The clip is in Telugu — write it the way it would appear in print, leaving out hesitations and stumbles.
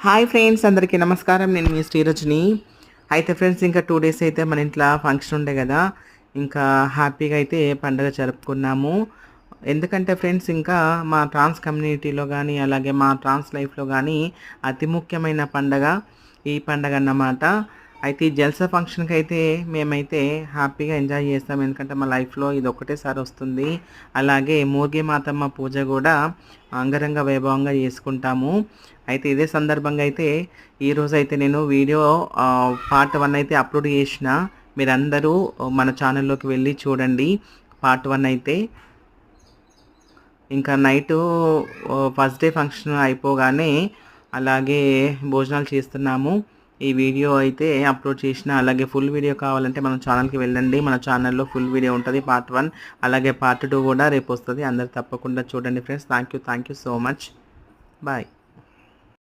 హాయ్ ఫ్రెండ్స్, అందరికీ నమస్కారం. నేను మీ శ్రీరజని. అయితే ఫ్రెండ్స్, ఇంకా 2 డేస్ అయితే మన ఇంట్లో ఫంక్షన్ ఉండే కదా. ఇంకా హ్యాపీగా అయితే పండుగ జరుపుకున్నాము. ఎందుకంటే ఫ్రెండ్స్, ఇంకా మా ట్రాన్స్ కమ్యూనిటీలో కానీ అలాగే మా ట్రాన్స్ లైఫ్లో కానీ అతి ముఖ్యమైన పండగ ఈ పండగ అన్నమాట. అయితే ఈ జల్సా ఫంక్షన్కి అయితే మేమైతే హ్యాపీగా ఎంజాయ్ చేస్తాం. ఎందుకంటే మా లైఫ్లో ఇది ఒక్కటేసారి వస్తుంది. అలాగే మూర్గి మాతమ్మ పూజ కూడా అంగరంగ వైభవంగా చేసుకుంటాము. అయితే ఇదే సందర్భంగా అయితే ఈరోజు అయితే నేను వీడియో పార్ట్ 1 అయితే అప్లోడ్ చేసిన. మీరందరూ మన ఛానల్లోకి వెళ్ళి చూడండి. పార్ట్ 1 అయితే ఇంకా నైటు ఫస్ట్ డే ఫంక్షన్ అయిపోగానే అలాగే భోజనాలు చేస్తున్నాము. ఈ వీడియో అయితే అప్లోడ్ చేసిన. అలాగే ఫుల్ వీడియో కావాలంటే మన ఛానల్కి వెళ్ళండి. మన ఛానల్లో ఫుల్ వీడియో ఉంటుంది పార్ట్ 1. అలాగే పార్ట్ 2 కూడా రేపు వస్తుంది. అందరు తప్పకుండా చూడండి friends. Thank you so much. Bye.